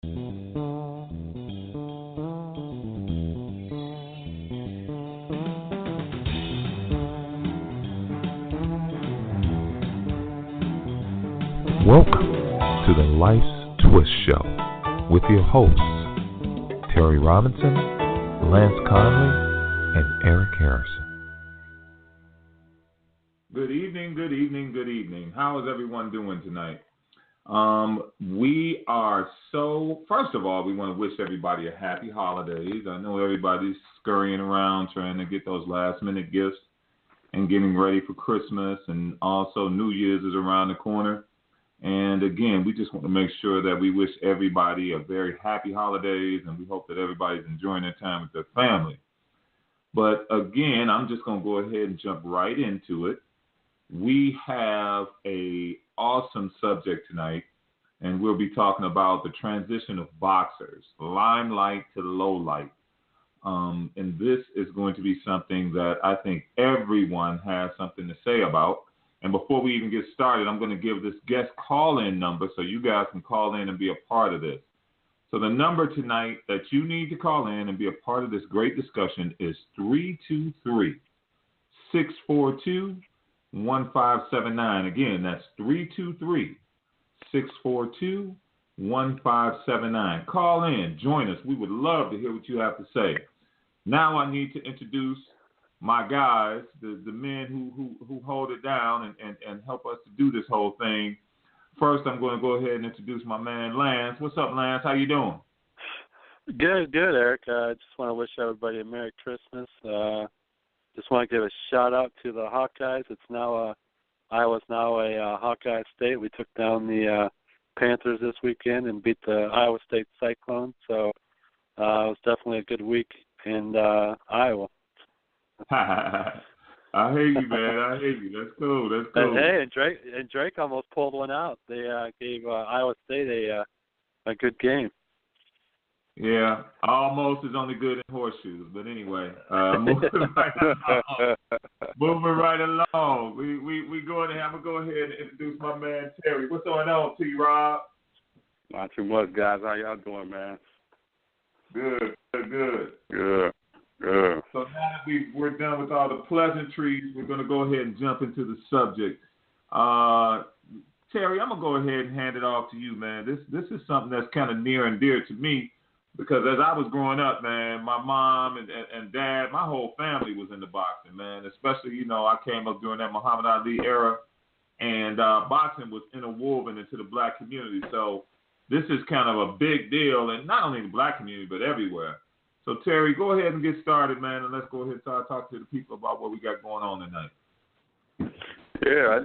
Welcome to the Lifestwists Show with your hosts, Terry Robinson, Lance Conley, and Eric Harrison. Good evening, good evening, good evening. How is everyone doing tonight? First of all, we want to wish everybody a happy holidays. I know everybody's scurrying around trying to get those last minute gifts and getting ready for Christmas, and also New Year's is around the corner. And again, we just want to make sure that we wish everybody a very happy holidays, and we hope that everybody's enjoying their time with their family. But again, I'm just going to go ahead and jump right into it. We have an awesome subject tonight, and we'll be talking about the transition of boxers, Limelight to Lowlight. And this is going to be something that I think everyone has something to say about. And before we even get started, I'm going to give this guest call-in number so you guys can call in and be a part of this. So the number tonight that you need to call in and be a part of this great discussion is 323-642-1579. Again, that's 323-642-1579. Call in. Join us. We would love to hear what you have to say. Now I need to introduce my guys, the men who hold it down and help us to do this whole thing. First, I'm going to go ahead and introduce my man, Lance. What's up, Lance? How you doing? Good, Eric. I just want to wish everybody a Merry Christmas. Just want to give a shout-out to the Hawkeyes. Iowa's now a Hawkeye state. We took down the Panthers this weekend and beat the Iowa State Cyclones. So it was definitely a good week in Iowa. I hear you, man. I hear you. That's cool. And Drake almost pulled one out. They gave Iowa State a good game. Yeah, almost is only good in horseshoes. But anyway, moving right along. We going to have to go ahead and introduce my man Terry. What's going on, T-Rob? Not too much, guys. How y'all doing, man? Good. So now that we're done with all the pleasantries, we're going to go ahead and jump into the subject. Terry, I'm going to go ahead and hand it off to you, man. This is something that's kind of near and dear to me because as I was growing up, man, my mom and dad, my whole family was into boxing, man. Especially, I came up during that Muhammad Ali era, and boxing was interwoven into the black community. So this is kind of a big deal, and not only in the black community, but everywhere. So, Terry, go ahead and get started, man, and let's go ahead and start talking to the people about what we got going on tonight. Yeah,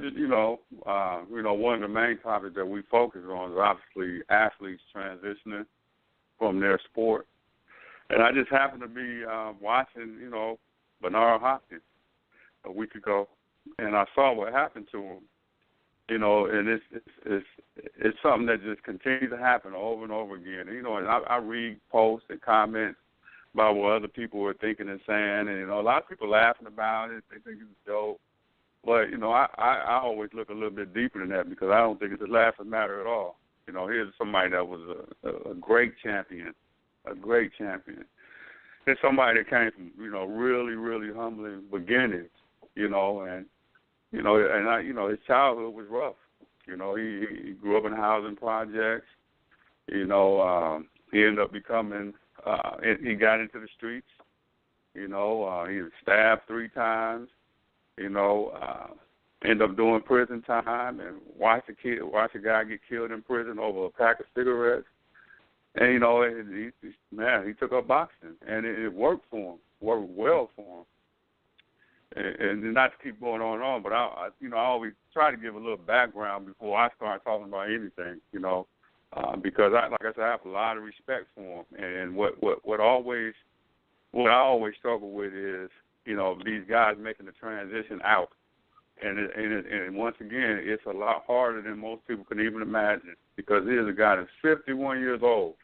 one of the main topics that we focus on is obviously athletes transitioning from their sport. And I just happened to be watching, Bernard Hopkins a week ago, and I saw what happened to him. And it's something that just continues to happen over and over again. And I read posts and comments about what other people were thinking and saying, and a lot of people laughing about it. They think it's a joke, but I always look a little bit deeper than that because I don't think it's a laughing matter at all. Here's somebody that was a great champion, There's somebody that came from really, really humbling beginnings, and his childhood was rough. He grew up in housing projects. He ended up becoming. He got into the streets. He was stabbed 3 times. Ended up doing prison time and watched a guy get killed in prison over a pack of cigarettes. And he took up boxing, and it worked for him. Worked well for him. And not to keep going on and on, but I always try to give a little background before I start talking about anything. Because I have a lot of respect for him, and what I always struggle with is these guys making the transition out, and once again it's a lot harder than most people can even imagine because here's a guy that's 51 years old,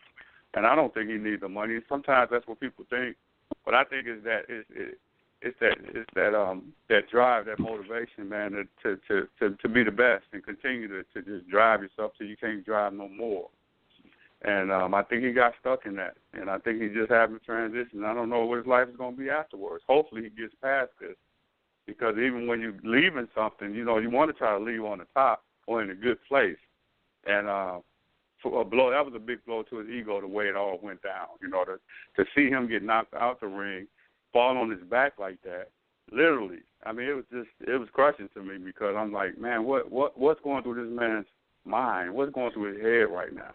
and I don't think he needs the money. Sometimes that's what people think, but I think it's that drive, that motivation, man, to be the best and continue to just drive yourself till you can't drive no more. And I think he got stuck in that, and I think he just having a transition. I don't know what his life is going to be afterwards. Hopefully he gets past this, because even when you're leaving something, you want to try to leave on the top or in a good place. And for a blow, that was a big blow to his ego, the way it all went down. To see him get knocked out the ring, fall on his back like that, literally. I mean, it was crushing to me, because I'm like, man, what's going through this man's mind? What's going through his head right now?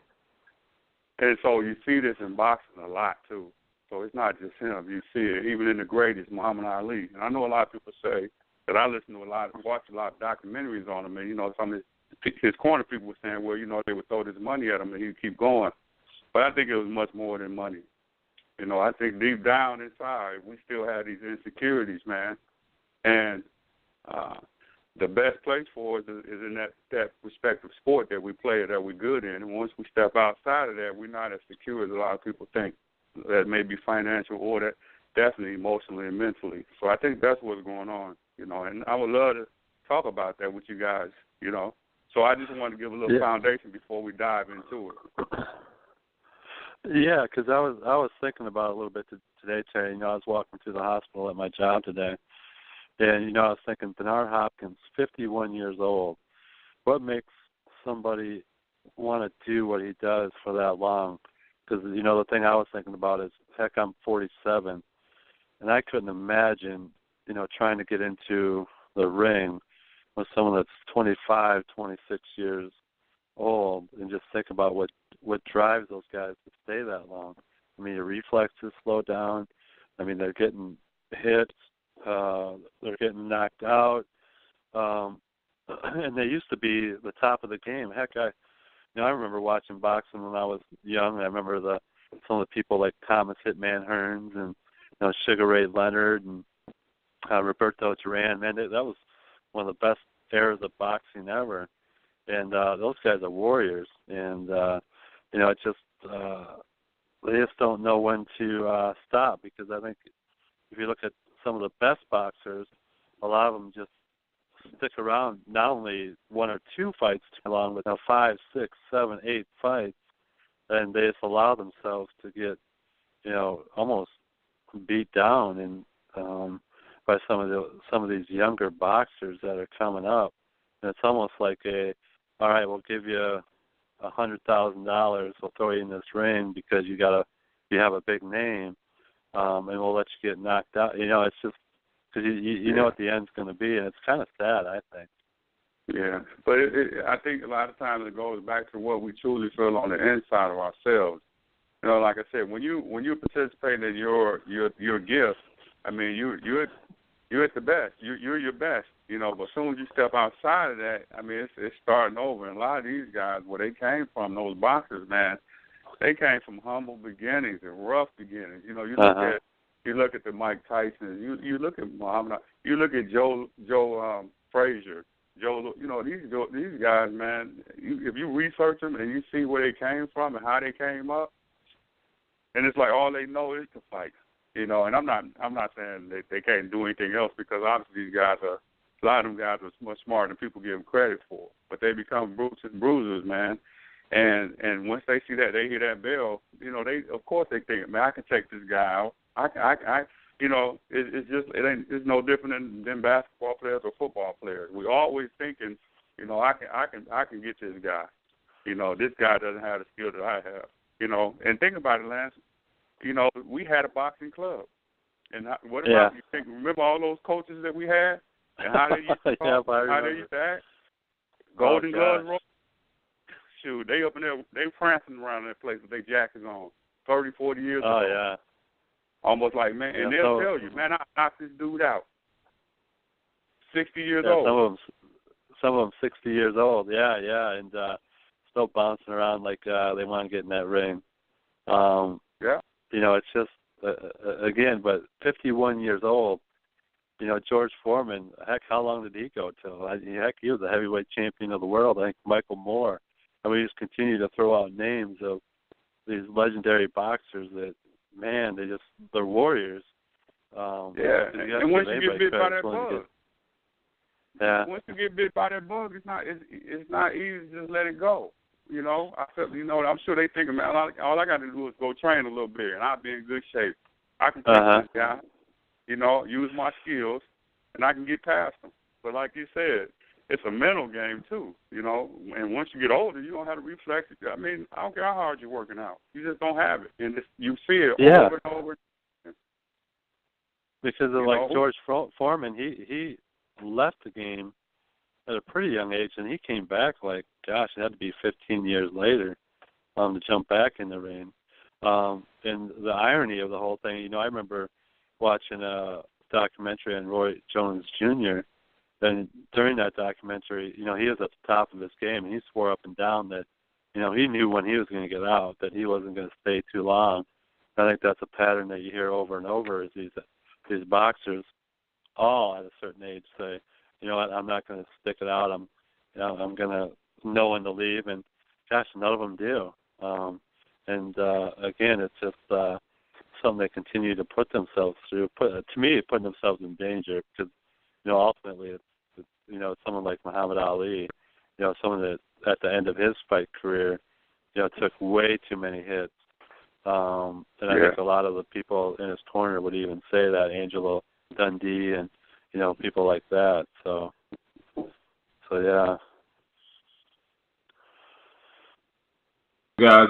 And so you see this in boxing a lot, too. So it's not just him. You see it even in the greatest, Muhammad Ali. And I know a lot of people say that I listen to watch a lot of documentaries on him, and, some of his corner people were saying, well, they would throw this money at him and he'd keep going. But I think it was much more than money. I think deep down inside, we still have these insecurities, man. And the best place for us is in that respective sport that we play, that we're good in. And once we step outside of that, we're not as secure as a lot of people think. That may be financial, or that definitely emotionally and mentally. So I think that's what's going on, and I would love to talk about that with you guys, So I just wanted to give a little foundation before we dive into it. Yeah, because I was thinking about it a little bit today, Terry. I was walking through the hospital at my job today, and, I was thinking, Bernard Hopkins, 51 years old. What makes somebody want to do what he does for that long? Because, the thing I was thinking about is, heck, I'm 47, and I couldn't imagine, trying to get into the ring with someone that's 25, 26 years old, and just think about what drives those guys to stay that long. I mean, your reflexes slow down. I mean, they're getting hit. They're getting knocked out. And they used to be the top of the game. Heck, I remember watching boxing when I was young. I remember some of the people like Thomas Hitman Hearns and Sugar Ray Leonard and Roberto Duran. Man, that was one of the best eras of boxing ever. And those guys are warriors. And it's just they just don't know when to stop, because I think if you look at some of the best boxers, a lot of them just stick around not only one or two fights too long, but 5, 6, 7, 8 fights, and they just allow themselves to get, almost beat down and by some of these younger boxers that are coming up. And it's almost like all right, we'll give you $100,000, we'll throw you in this ring because you have a big name, and we'll let you get knocked out. It's just because you know what the end's going to be, and it's kind of sad, I think. Yeah, but I think a lot of times it goes back to what we truly feel on the inside of ourselves. Like I said, when you participate in your gift, I mean, you're at the best. You're your best. But as soon as you step outside of that, I mean, it's starting over. And a lot of these guys, where they came from, those boxers, man, they came from humble beginnings and rough beginnings. You look at the Mike Tysons, you look at Muhammad, you look at Joe Frazier, these guys, man. If you research them and you see where they came from and how they came up, and it's like all they know is to fight. And I'm not saying they can't do anything else, because obviously these guys are. A lot of them guys are much smarter than people give them credit for, but they become brutes and bruisers, man. And once they see that, they hear that bell, they think, man, I can take this guy out. It's no different than basketball players or football players. We always thinking, I can get this guy. This guy doesn't have the skill that I have. And think about it, Lance. We had a boxing club, and what about you think? Remember all those coaches that we had? And how they used to talk, how they used to act? Golden Gloves, shoot, they up in there, they prancing around that place with their jackets on, 30, 40 years ago. Oh, yeah. Almost like, man, and they'll tell you, man, I knocked this dude out. 60 years old. Some of them 60 years old, yeah, and still bouncing around like they want to get in that ring. It's just, again, but 51 years old, George Foreman, heck, how long did he go till? Heck, he was a heavyweight champion of the world. I think Michael Moore. And we just continue to throw out names of these legendary boxers that, man, they're warriors. And once you get bit by that bug, once you get bit by that bug, it's not easy to just let it go. You know, I feel, you know, I'm sure they thinking, man, all I got to do is go train a little bit, and I'll be in good shape. I can take this guy, you know, use my skills, and I can get past them. But like you said, it's a mental game too, you know. And once you get older, you don't have the reflexes. I mean, I don't care how hard you're working out, you just don't have it, and you see it over and over. Because of like George Foreman, he left the game at a pretty young age, and he came back like, gosh, it had to be 15 years later to jump back in the ring. And the irony of the whole thing, you know, I remember watching a documentary on Roy Jones Jr., and during that documentary, you know, he was at the top of his game, and he swore up and down that, you know, he knew when he was going to get out, that he wasn't going to stay too long. I think that's a pattern that you hear over and over, is these boxers all at a certain age say, you know what, I'm not going to stick it out. I'm going to know when to leave, and gosh, none of them do. Again, it's just something they continue to put themselves through. To me, putting themselves in danger, because, you know, ultimately it's you know, someone like Muhammad Ali, you know, someone that at the end of his fight career, you know, took way too many hits. I think a lot of the people in his corner would even say that, Angelo Dundee and, you know, people like that. So yeah. Guys,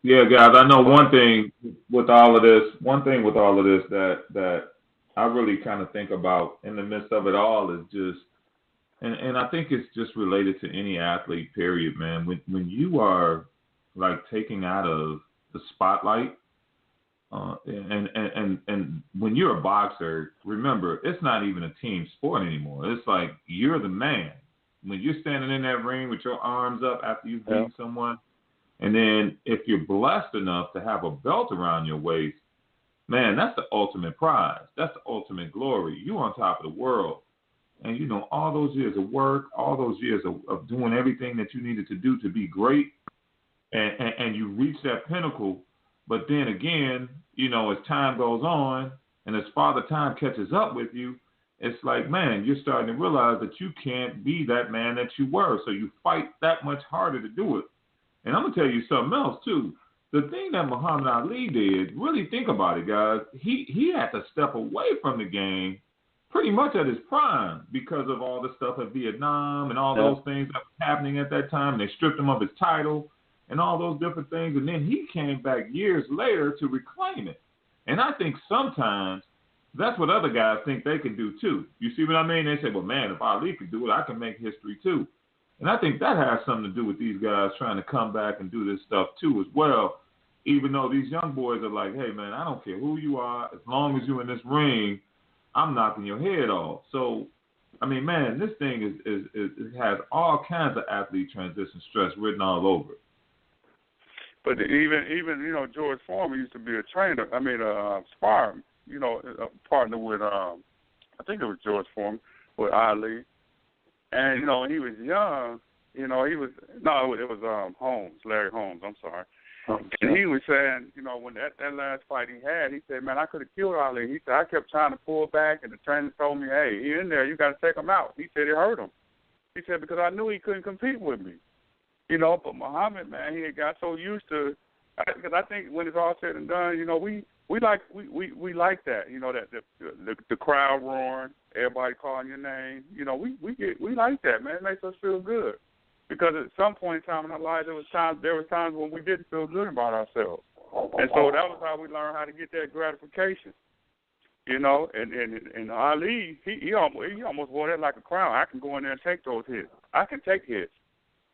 I know one thing with all of this that I really kind of think about in the midst of it all is just, and I think it's just related to any athlete, period, man. When you are like taking out of the spotlight, and when you're a boxer, remember, it's not even a team sport anymore. It's like you're the man. When you're standing in that ring with your arms up after you've beaten someone, and then if you're blessed enough to have a belt around your waist, man, that's the ultimate prize. That's the ultimate glory. You're on top of the world. And, you know, all those years of work, all those years of doing everything that you needed to do to be great, and you reach that pinnacle. But then again, you know, as time goes on and as Father Time catches up with you, it's like, man, you're starting to realize that you can't be that man that you were. So you fight that much harder to do it. And I'm going to tell you something else, too. The thing that Muhammad Ali did, really think about it, guys, he had to step away from the game pretty much at his prime because of all the stuff at Vietnam and all those things that were happening at that time. They stripped him of his title and all those different things. And then he came back years later to reclaim it. And I think sometimes that's what other guys think they can do, too. You see what I mean? They say, well, man, if Ali could do it, I can make history, too. And I think that has something to do with these guys trying to come back and do this stuff, too, as well. Even though these young boys are like, hey, man, I don't care who you are. As long as you're in this ring, I'm knocking your head off. So, I mean, man, this thing it has all kinds of athlete transition stress written all over it. But even you know, George Foreman used to be a trainer. I mean, sparring. You know, a partner with I think it was George Foreman with Ali. And you know, when he was young, you know, it was Holmes, Larry Holmes. I'm sorry. And he was saying, you know, when that last fight he had, he said, man, I could have killed Ali. He said, I kept trying to pull back, and the trainer told me, hey, he in there, you got to take him out. He said it hurt him. He said, because I knew he couldn't compete with me. You know, but Muhammad, man, he had got so used to, because I think when it's all said and done, you know, we like that, you know, that the crowd roaring, everybody calling your name. You know, we like that, man. It makes us feel good. Because at some point in time in our lives, there was times when we didn't feel good about ourselves, and so that was how we learned how to get that gratification, you know. And Ali, he almost wore that like a crown. I can go in there and take those hits. I can take hits,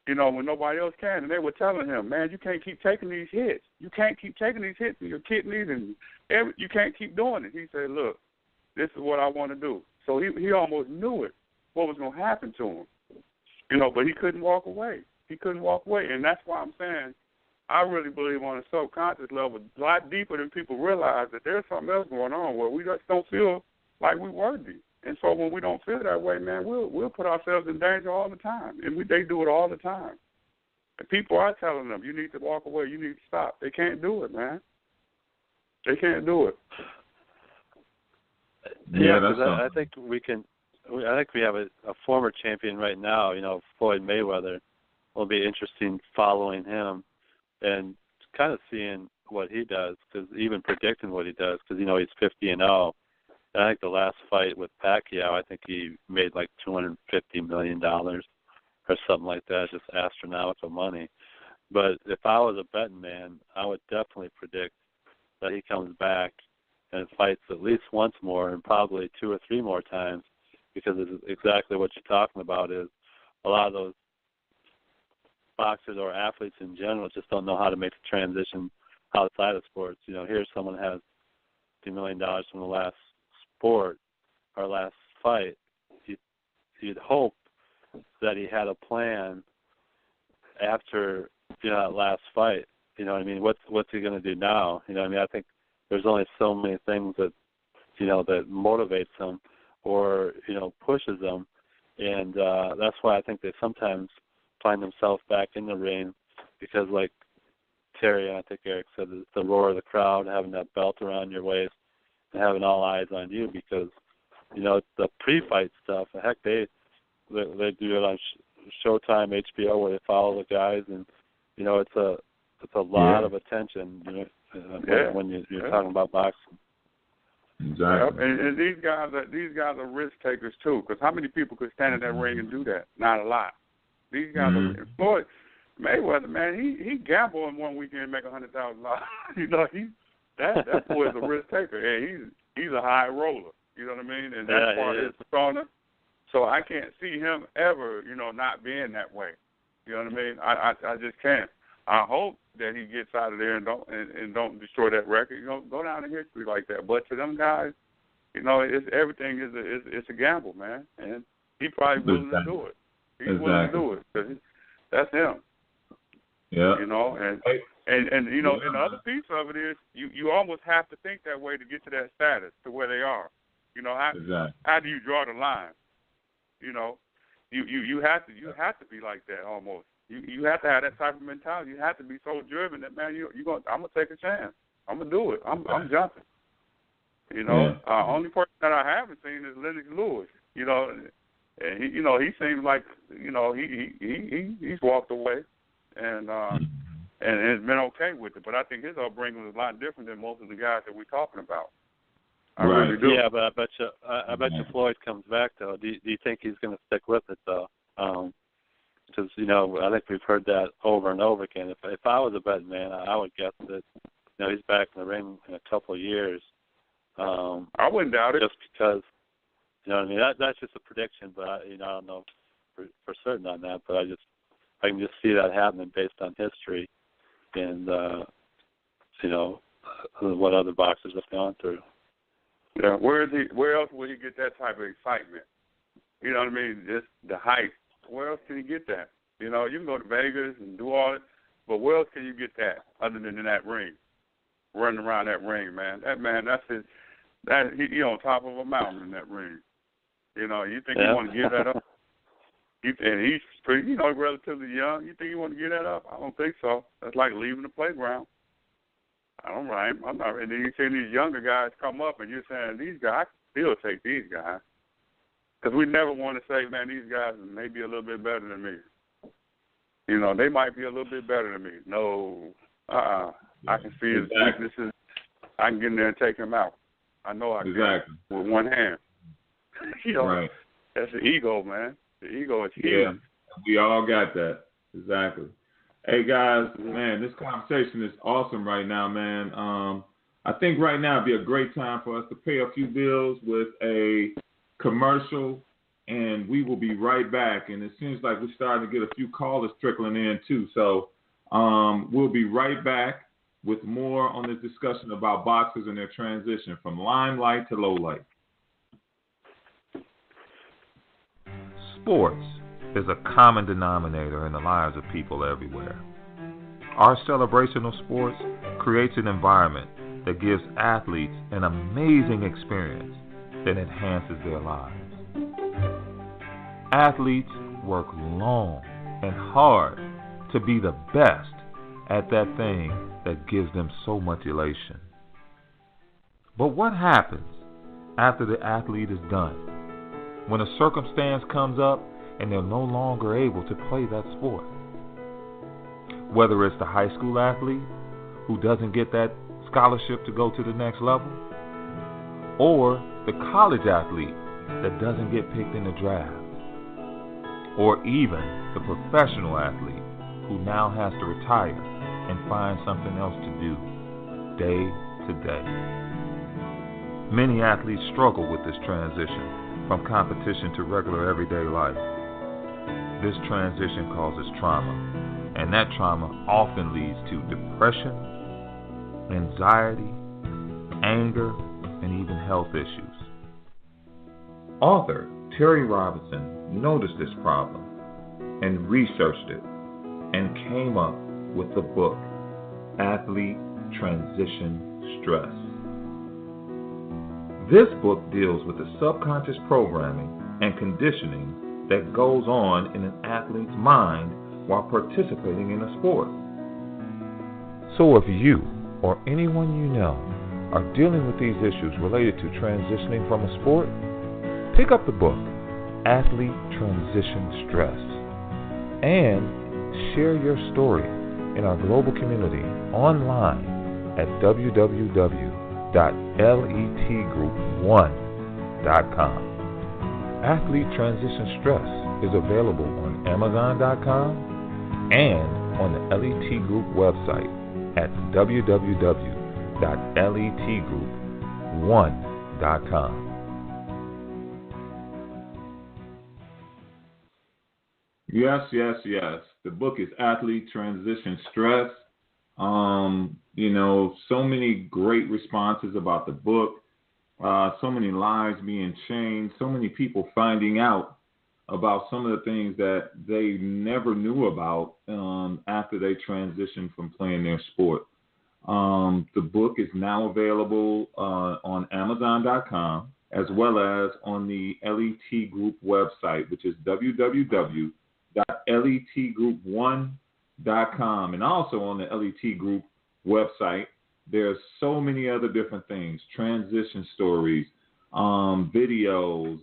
you know, when nobody else can. And they were telling him, man, you can't keep taking these hits. You can't keep taking these hits in your kidneys, and you can't keep doing it. He said, look, this is what I want to do. So he almost knew it, what was going to happen to him. You know, but he couldn't walk away. He couldn't walk away. And that's why I'm saying I really believe on a subconscious level, a lot deeper than people realize, that there's something else going on where we just don't feel like we're worthy. And so when we don't feel that way, man, we'll put ourselves in danger all the time. And they do it all the time. And people are telling them, you need to walk away, you need to stop. They can't do it, man. They can't do it. Yeah, because I think we have a former champion right now, you know, Floyd Mayweather. will be interesting following him and kind of seeing what he does, because even predicting what he does, because he's 50-0. I think the last fight with Pacquiao, I think he made like $250 million or something like that, just astronomical money. But if I was a betting man, I would definitely predict that he comes back and fights at least once more and probably 2 or 3 more times, because it's exactly what you're talking about is a lot of those boxers or athletes in general just don't know how to make the transition outside of sports. Here's someone who has $2 million from the last sport or last fight. You'd hope that he had a plan after that last fight. What's he going to do now? I think there's only so many things that that motivates them or pushes them, and that's why I think they sometimes find themselves back in the ring, because like Terry and I think Eric said, it's the roar of the crowd, having that belt around your waist and having all eyes on you, because the pre-fight stuff, heck, they do it on Showtime, HBO, where they follow the guys, and it's a lot of attention when you're talking about boxing. Exactly. Yep. And these guys are risk takers too, because how many people could stand in that ring and do that? Not a lot. These guys are Floyd Mayweather, man. He gambled in one weekend and make $100,000. That boy is a risk taker, and he's a high roller. You know what I mean? And that's part of his persona. So I can't see him ever, not being that way. You know what I mean? I just can't. I hope that he gets out of there and don't destroy that record. Go down in history like that. But to them guys, everything is a gamble, man. And he probably willing to do it. He's willing to do it because that's him. Yeah. And the other piece of it is you almost have to think that way to get to that status, to where they are. How do you draw the line? You have to be like that almost. You have to have that type of mentality. You have to be so driven that, man, I'm gonna take a chance. I'm gonna do it. I'm jumping. Only person that I haven't seen is Lennox Lewis. And he seems like he's walked away and has been okay with it. But I think his upbringing was a lot different than most of the guys that we're talking about. I really do. Yeah, but I bet you Floyd comes back though. Do you think he's going to stick with it though? Because I think we've heard that over and over again. If I was a betting man, I would guess that he's back in the ring in a couple of years. I wouldn't doubt it. Just because that's just a prediction, but I don't know for certain on that. But I can just see that happening based on history and what other boxers have gone through. Yeah, where else will he get that type of excitement? You know what I mean? Just the hype. Where else can you get that? You can go to Vegas and do all it, but where else can you get that other than in that ring? Running around that ring, man. That's his. He on top of a mountain in that ring. You think you want to give that up? And he's pretty, relatively young. You think you want to give that up? I don't think so. That's like leaving the playground. I'm not. And then you see these younger guys come up, and you're saying these guys, I can still take these guys. Because we never want to say, man, these guys may be a little bit better than me. They might be a little bit better than me. No, I can see his weaknesses. I can get in there and take him out. I know I can with one hand. Right. That's the ego, man. The ego is huge. Yeah, we all got that. Exactly. Hey, guys, man, this conversation is awesome right now, man. I think right now would be a great time for us to pay a few bills with a commercial, and we will be right back. And it seems like we're starting to get a few callers trickling in, too. So we'll be right back with more on this discussion about boxers and their transition from Limelight to Lowlight. Sports is a common denominator in the lives of people everywhere. Our celebration of sports creates an environment that gives athletes an amazing experience that enhances their lives. Athletes work long and hard to be the best at that thing that gives them so much elation. But what happens after the athlete is done? When a circumstance comes up and they're no longer able to play that sport? Whether it's the high school athlete who doesn't get that scholarship to go to the next level, or the college athlete that doesn't get picked in the draft, or even the professional athlete who now has to retire and find something else to do day to day. Many athletes struggle with this transition from competition to regular everyday life. This transition causes trauma, and that trauma often leads to depression, anxiety, anger, and even health issues. Author Terry Robinson noticed this problem and researched it and came up with the book Athlete Transition Stress. This book deals with the subconscious programming and conditioning that goes on in an athlete's mind while participating in a sport. So if you or anyone you know are dealing with these issues related to transitioning from a sport, pick up the book Athlete Transition Stress and share your story in our global community online at www.letgroup1.com. Athlete Transition Stress is available on Amazon.com and on the LET Group website at www.letgroup1.com. Yes, yes, yes. The book is Athlete Transition Stress. So many great responses about the book. So many lives being changed. So many people finding out about some of the things that they never knew about after they transitioned from playing their sport. The book is now available on Amazon.com as well as on the LET Group website, which is www.letgroup1.com. And also on the LET Group website, there's so many other different things, transition stories, videos,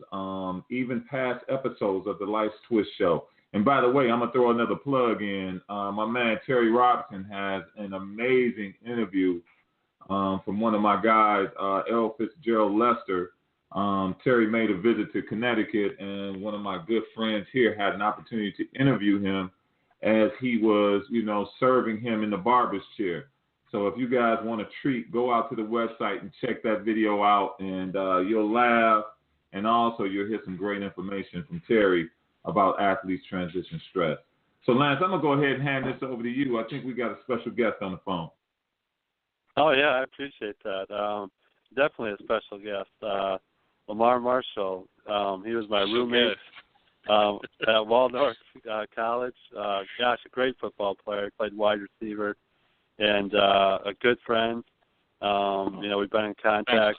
even past episodes of the Lifestwists show. And by the way, I'm going to throw another plug in. My man Terry Robinson has an amazing interview from one of my guys, L. Fitzgerald Lester. Terry made a visit to Connecticut, and one of my good friends here had an opportunity to interview him as he was, serving him in the barber's chair. So if you guys want a treat, go out to the website and check that video out, and you'll laugh, and also you'll hear some great information from Terry about athletes transition stress. So Lance, I'm going to go ahead and hand this over to you. I think we got a special guest on the phone. Oh, yeah, I appreciate that. Definitely a special guest. Lamar Marshall. He was my roommate at Waldorf College. A great football player. He played wide receiver. And a good friend. We've been in contact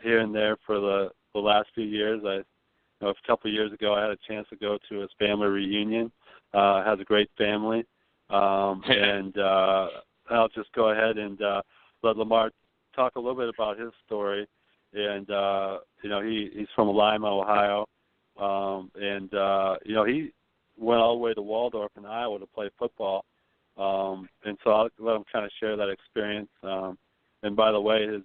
here and there for the last few years. A couple of years ago, I had a chance to go to his family reunion. Has a great family. And I'll just go ahead and let Lamar talk a little bit about his story. And, he's from Lima, Ohio. He went all the way to Waldorf in Iowa to play football. And so I'll let him kind of share that experience. And by the way, his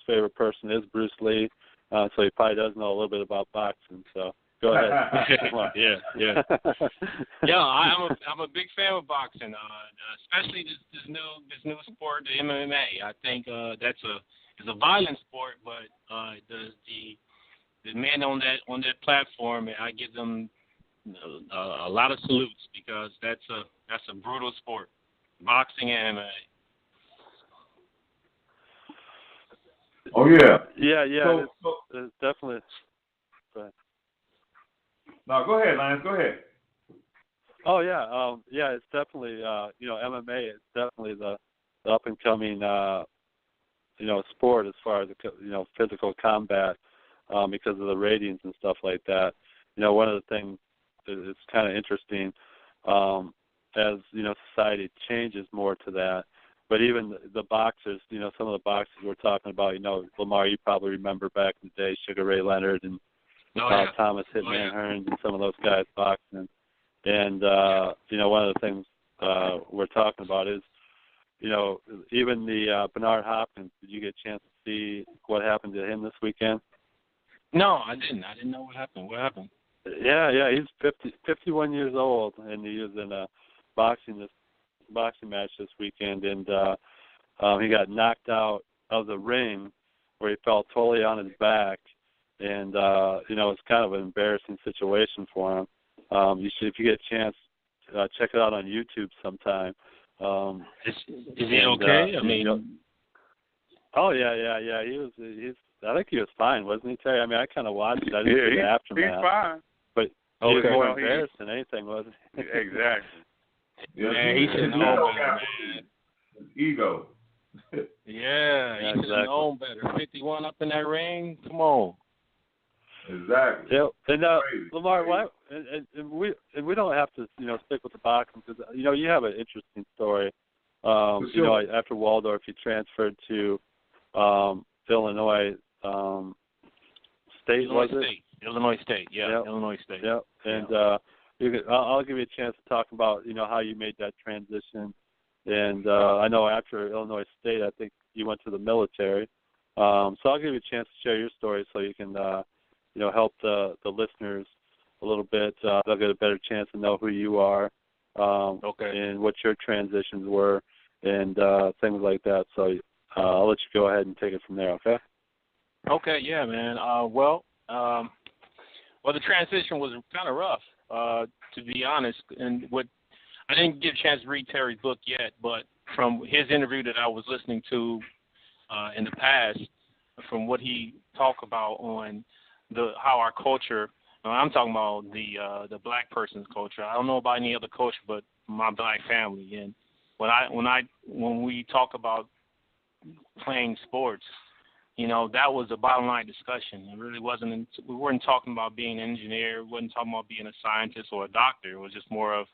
favorite person is Bruce Lee, so he probably does know a little bit about boxing. So go ahead. Yeah. I'm a big fan of boxing, especially this new sport, the MMA. I think it's a violent sport, but the men on that platform, I give them a lot of salutes because that's a brutal sport, boxing and MMA. Oh yeah. Yeah. It's definitely. Go ahead. No, go ahead, Lance. Go ahead. Oh yeah. It's definitely MMA. It's definitely the up and coming sport as far as physical combat because of the ratings and stuff like that. One of the things it's kind of interesting as society changes more to that. But even the boxers, some of the boxers we're talking about, Lamar, you probably remember back in the day, Sugar Ray Leonard and Thomas Hitman Hearns and some of those guys boxing. And one of the things we're talking about is, even the Bernard Hopkins. Did you get a chance to see what happened to him this weekend? No, I didn't. I didn't know what happened. What happened? Yeah. He's 51 years old, and he was in a boxing match this weekend, and he got knocked out of the ring where he fell totally on his back, and it's kind of an embarrassing situation for him. You should, if you get a chance, check it out on YouTube sometime. Is he okay? I mean, oh yeah. He's. I think he was fine, wasn't he, Terry? I mean, I kind of watched it. I didn't see the aftermath. He's fine. But he was more embarrassed than anything, wasn't he? Exactly. Yeah, he should have known better, man. Ego. Yeah, he should have known better. 51 up in that ring? Come on. Exactly. Yeah, and Lamar, and we don't have to stick with the boxing because you have an interesting story. Sure. After Waldorf, you transferred to Illinois State. Illinois State. Yeah, yep. Illinois State. Yeah, and I'll give you a chance to talk about how you made that transition. And I know after Illinois State, I think you went to the military. So I'll give you a chance to share your story so you can help the listeners a little bit. They'll get a better chance to know who you are, and what your transitions were, and things like that. So I'll let you go ahead and take it from there. Okay. Okay. Yeah, man. Well, the transition was kind of rough, to be honest. And I didn't get a chance to read Terry's book yet, but from his interview that I was listening to in the past, from what he talked about on how our culture, I'm talking about the black person's culture. I don't know about any other culture, but my black family. And when we talk about playing sports, that was a bottom line discussion. It really wasn't. We weren't talking about being an engineer. We wasn't talking about being a scientist or a doctor. It was just more of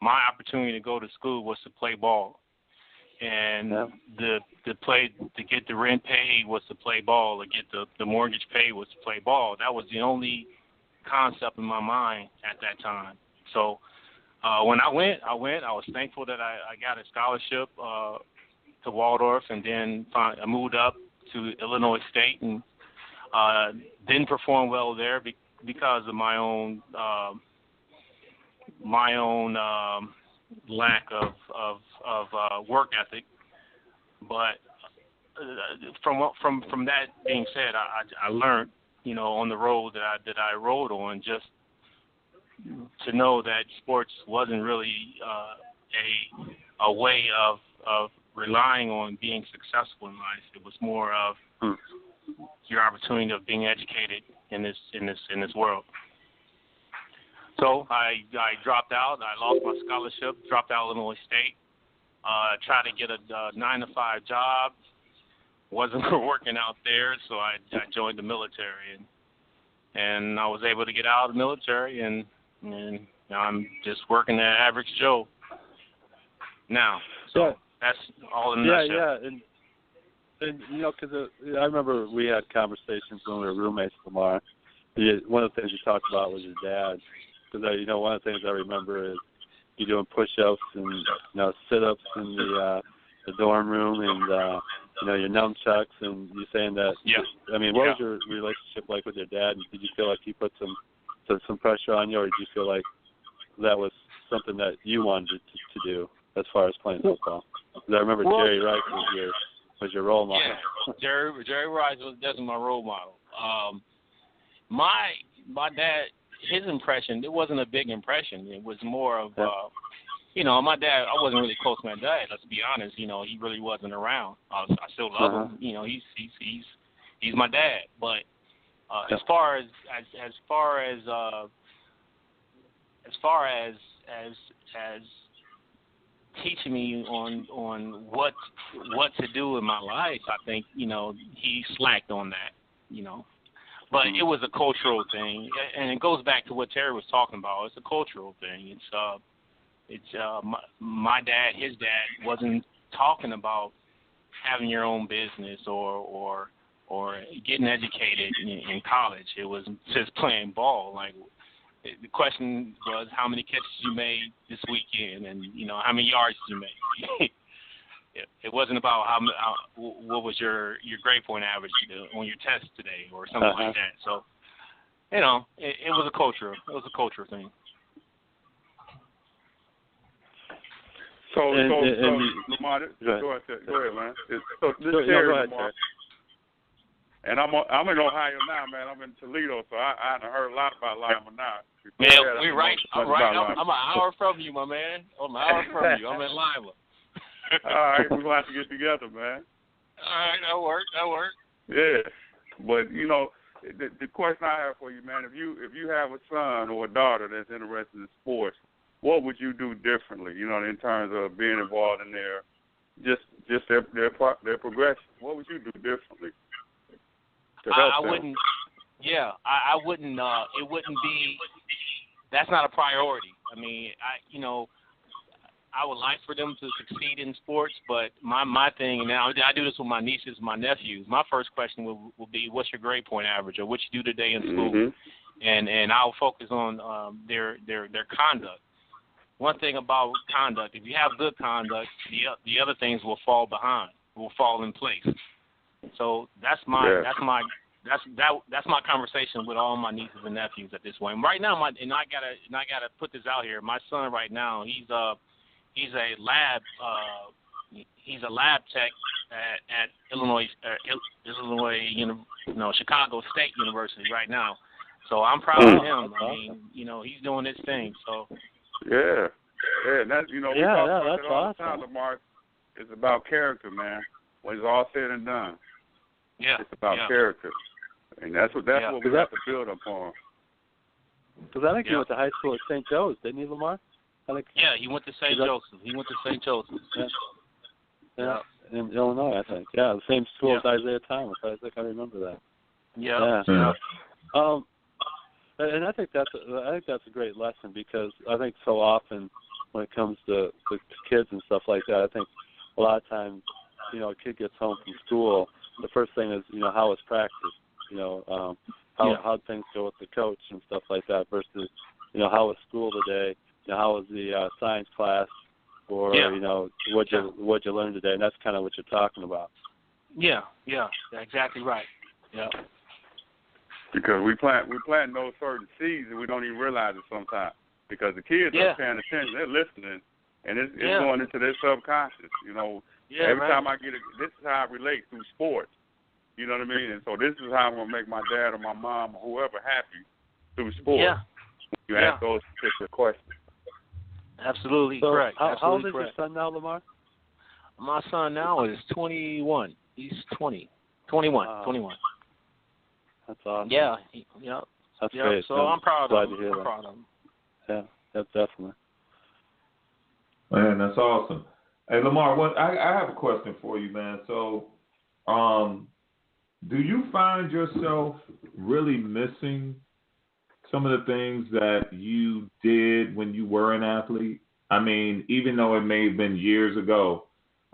my opportunity to go to school was to play ball, and to get the rent paid was to play ball. To get the mortgage paid was to play ball. That was the only concept in my mind at that time. So when I went. I was thankful that I got a scholarship to Waldorf, and then I moved up to Illinois State, and didn't perform well there because of my own lack of work ethic. But from that being said, I learned, on the road that I rode on, just to know that sports wasn't really a way of relying on being successful in life. It was more of your opportunity of being educated in this world. So I dropped out. I lost my scholarship. Dropped out of Illinois State. Tried to get a 9-to-5 job. Wasn't working out there, so I joined the military, and I was able to get out of the military, and now I'm just working at Average Joe now. So that's all in a nutshell. Yeah, and because I remember we had conversations when we were roommates, Lamar. One of the things you talked about was your dad. Because one of the things I remember is you doing push-ups and sit-ups in the dorm room, and your nunchucks, and you saying that. Yeah. I mean, what was your relationship like with your dad? And did you feel like he put some pressure on you, or did you feel like that was something that you wanted to do as far as playing football? Because I remember Jerry Rice was your role model. Yeah, Jerry Rice was definitely my role model. My dad, his impression, it wasn't a big impression. It was more of, my dad, I wasn't really close to my dad, let's be honest. He really wasn't around. I still love him. He's my dad. But as far as teaching me on what to do in my life, I think, he slacked on that, But it was a cultural thing, and it goes back to what Terry was talking about. It's a cultural thing. My dad, his dad, wasn't talking about having your own business or getting educated in college. It was just playing ball. Like the question was how many catches you made this weekend, and how many yards you made. It wasn't about what was your grade point average on your test today or something like that. So, it was a culture. It was a culture thing. So Lamar, go ahead, man. So this Terry, Lamar, and I'm in Ohio now, man. I'm in Toledo, so I haven't heard a lot about Lima now. Yeah, we're right. I'm an hour from you, my man. I'm an hour from you. I'm in Lima. All right, we're gonna have to get together, man. All right, that work. Yeah, but the question I have for you, man, if you have a son or a daughter that's interested in sports, what would you do differently? In terms of being involved in their progression. What would you do differently to help them? Wouldn't. Yeah, I wouldn't. It wouldn't be. That's not a priority. I mean, I would like for them to succeed in sports, but my thing, and I do this with my nieces, my nephews. My first question will be, what's your grade point average, or what you do today in school, and I'll focus on their conduct. One thing about conduct, if you have good conduct, the other things will fall in place. So that's my conversation with all my nieces and nephews at this point. And right now, I gotta put this out here. My son right now, he's a lab tech at Chicago State University right now. So I'm proud of him. I mean, he's doing his thing. So. Yeah. That's we talk about that's that all awesome. the time, Lamar. It's about character, man. When it's all said and done, it's about character, and that's what we have to build upon. Because I think he went to high school at St. Joe's, didn't he, Lamar? He went to St. Joseph. Yeah, in Illinois, I think. Yeah, the same school as Isaiah Thomas. I think I remember that. Yeah. And I think that's a great lesson, because I think so often when it comes to kids and stuff like that, I think a lot of times, a kid gets home from school, the first thing is, how was practice? How things go with the coach and stuff like that, versus, how was school today? How was the science class? Or what'd you learn today? And that's kind of what you're talking about. Yeah, exactly right. Yeah. Because we plant those certain seeds and we don't even realize it sometimes. Because the kids are paying attention, they're listening, and it's going into their subconscious. Every time I get this is how I relate through sports. You know what I mean? And so this is how I'm gonna make my dad or my mom or whoever happy through sports. Yeah. You ask those particular questions. Absolutely so correct. How old is your son now, Lamar? My son now is 21. He's 20. 21. Wow. 21. That's awesome. Yeah. That's great. So I'm proud of him. To hear that. Proud of him. Yeah, that's definitely. Man, that's awesome. Hey, Lamar, I have a question for you, man. So, do you find yourself really missing some of the things that you did when you were an athlete? I mean, even though it may have been years ago,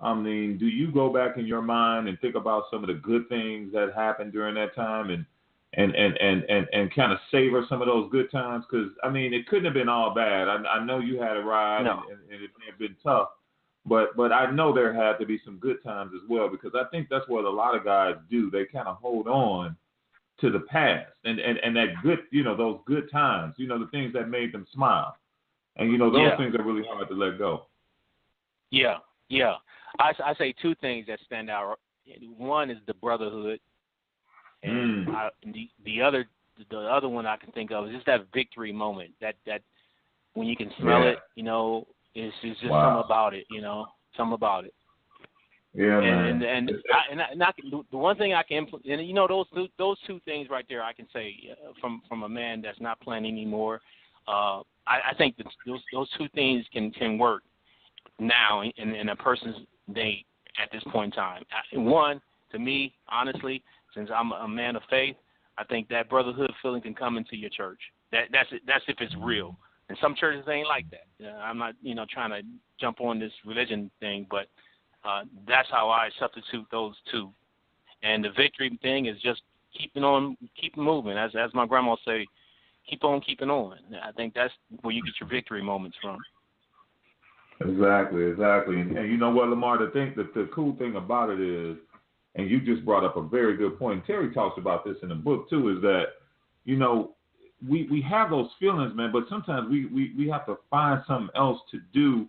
do you go back in your mind and think about some of the good things that happened during that time and kind of savor some of those good times? Because, it couldn't have been all bad. I know you had a ride and it may have been tough, but I know there had to be some good times as well, because I think that's what a lot of guys do. They kind of hold on to the past and that good, those good times, the things that made them smile. And, those things are really hard to let go. Yeah. I say two things that stand out. One is the brotherhood. And the other one I can think of is just that victory moment. That when you can smell it, it's just something about it. Something about it. Yeah, and man. The one thing I can implement, and those two things right there, I can say from a man that's not playing anymore. I think that those two things can work now in a person's day at this point in time. One, to me, honestly, since I'm a man of faith, I think that brotherhood feeling can come into your church. That's if it's real. And some churches ain't like that. I'm not, trying to jump on this religion thing, but that's how I substitute those two. And the victory thing is just keep moving. As my grandma say, keep on keeping on. I think that's where you get your victory moments from. Exactly. And you know what, Lamar, the cool thing about it is, and you just brought up a very good point. Terry talks about this in the book too, is that, you know, we have those feelings, man, but sometimes we have to find something else to do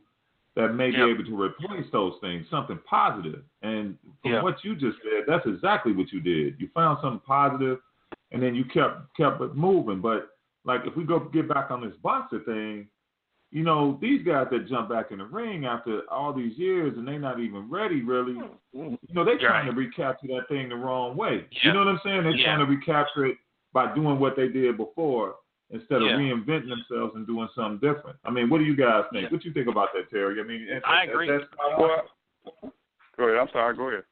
that may be able to replace those things, something positive. And from what you just said, that's exactly what you did. You found something positive, and then you kept it moving. But like, if we get back on this boxer thing, you know, these guys that jump back in the ring after all these years and they're not even ready, really, you know, they're trying to recapture that thing the wrong way. You know what I'm saying? They're trying to recapture it by doing what they did before instead of reinventing themselves and doing something different. I mean, what do you guys think? What do you think about that, Terry? I mean, I agree. Well, go ahead. I'm sorry. Go ahead.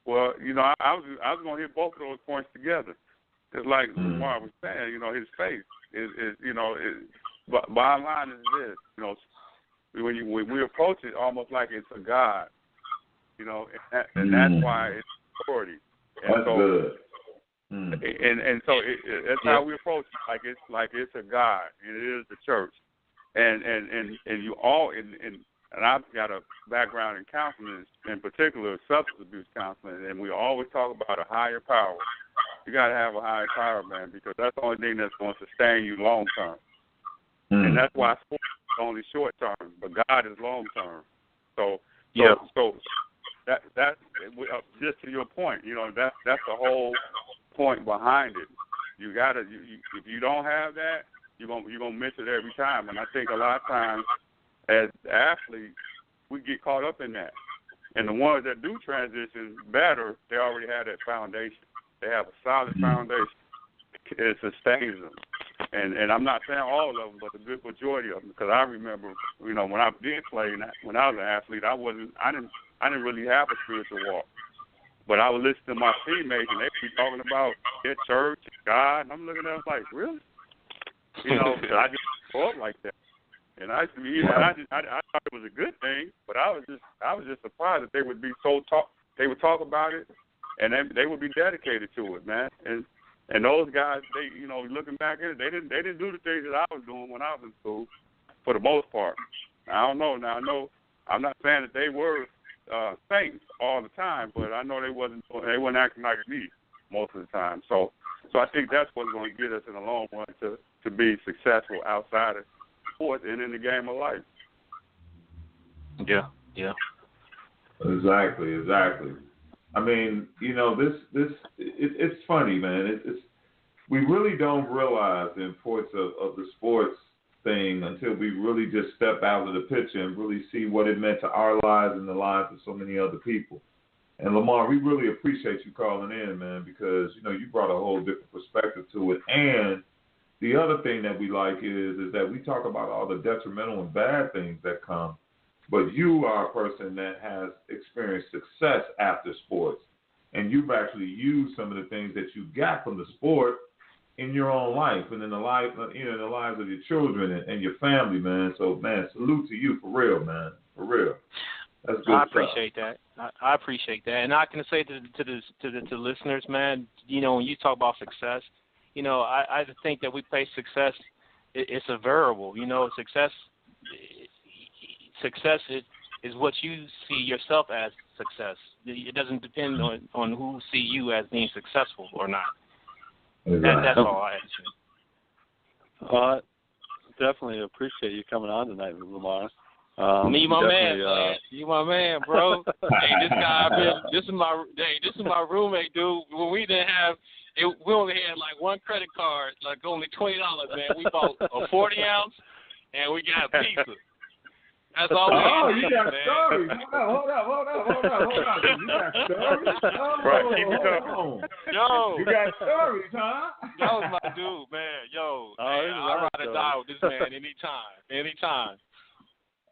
Well, you know, I was going to hit both of those points together. It's like Lamar was saying, you know, his faith is you know, bottom line is this, you know, when we approach it almost like it's a God, you know, and that's why it's authority. And that's so, good. And so that's how we approach it, like it's a God, and it is the church, and you all and I've got a background in counseling, in particular substance abuse counseling, and we always talk about a higher power. You got to have a higher power, man, because that's the only thing that's going to sustain you long term, and that's why sports is only short term, but God is long term. So that just to your point, you know, that's the whole point behind it. You gotta, if you don't have that, you're gonna miss it every time. And I think a lot of times as athletes, we get caught up in that. And the ones that do transition better, they already have that foundation. They have a solid foundation. It sustains them. And I'm not saying all of them, but a good majority of them. Because I remember, you know, when I did play, when I was an athlete, I didn't really have a spiritual walk. But I would listen to my teammates, and they'd be talking about their church, God, and I'm looking at them like, really? You know, I just grew up like that. And I thought it was a good thing, but I was just surprised that they would be they would talk about it, and they would be dedicated to it, man. And those guys, they, you know, looking back at it, they didn't do the things that I was doing when I was in school, for the most part. I don't know. Now I know I'm not saying that they were saints all the time, but I know they wasn't acting like me most of the time. So I think that's what's going to get us in the long run to be successful outside of sports and in the game of life. Yeah. Exactly. I mean, you know, it's funny, man. It's we really don't realize the importance of the sports thing until we really just step out of the picture and really see what it meant to our lives and the lives of so many other people. And Lamar, we really appreciate you calling in, man, because, you know, you brought a whole different perspective to it. And the other thing that we like is that we talk about all the detrimental and bad things that come, but you are a person that has experienced success after sports, and you've actually used some of the things that you got from the sport in your own life and in the life, you know, in the lives of your children and your family, man. So, man, salute to you, for real, man, for real. That's good. I appreciate that. I appreciate that, and I can say to the listeners, man, you know, when you talk about success, you know, I think that we place success. It's a variable, you know. Success is what you see yourself as success. It doesn't depend on who see you as being successful or not. Exactly. That's all I have to say. Definitely appreciate you coming on tonight, Lamar. You my man. You my man, bro. Hey, this is my roommate, dude. When we didn't have we only had like one credit card, like only $20, man. We bought a 40-ounce and we got pizza. That's all we had. Oh, you got stories. Hold up. You got stories? Oh, Right. hold on. Yo. You got stories, huh? That was my dude, man. Yo, man, I'd rather die with this man anytime.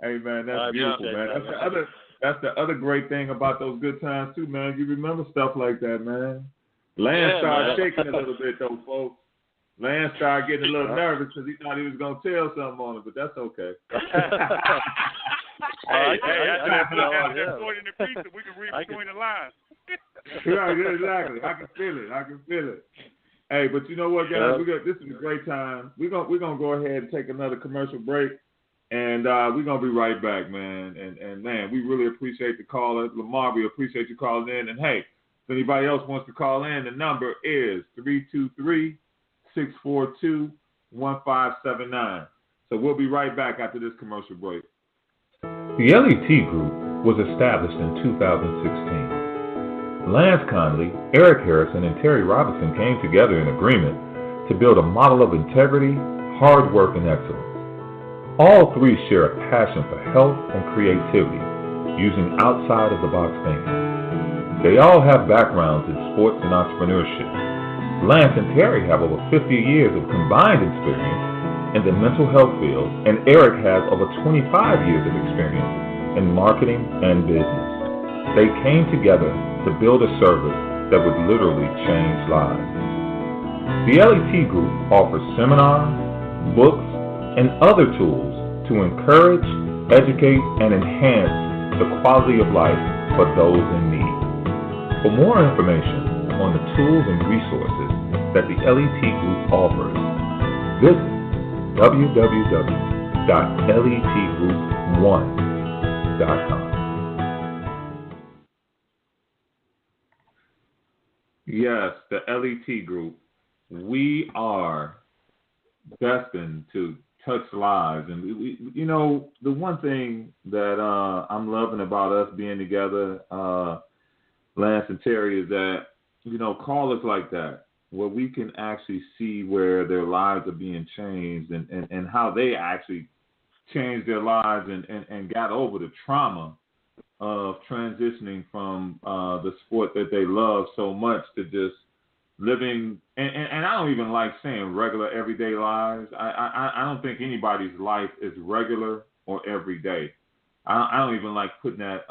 Hey, man, that's beautiful, man. That's the other great thing about those good times, too, man. You remember stuff like that, man. Lance started shaking a little bit, though, folks. Lance started getting a little nervous because he thought he was going to tell something on it, but that's okay. I that point in the pizza, we can read between the lines. Right, exactly. I can feel it. Hey, but you know what, guys? This is a great time. We're gonna go ahead and take another commercial break, and we're gonna be right back, man. And man, we really appreciate the caller, Lamar. We appreciate you calling in. And hey, if anybody else wants to call in, the number is 323-642-1579. So we'll be right back after this commercial break. The LET Group was established in 2016. Lance Conley, Eric Harrison, and Terry Robinson came together in agreement to build a model of integrity, hard work, and excellence. All three share a passion for health and creativity, using outside-of-the-box thinking. They all have backgrounds in sports and entrepreneurship. Lance and Terry have over 50 years of combined experience in the mental health field, and Eric has over 25 years of experience in marketing and business. They came together to build a service that would literally change lives. The LET Group offers seminars, books, and other tools to encourage, educate, and enhance the quality of life for those in need. For more information on the tools and resources that the LET Group offers, visit www.letgroup1.com. Yes, the LET Group. We are destined to touch lives. And, we, the one thing that I'm loving about us being together, Lance and Terry, is that, callers like that, where we can actually see where their lives are being changed and how they actually changed their lives and got over the trauma of transitioning from the sport that they love so much to just living, and I don't even like saying regular everyday lives. I don't think anybody's life is regular or everyday. I don't even like putting that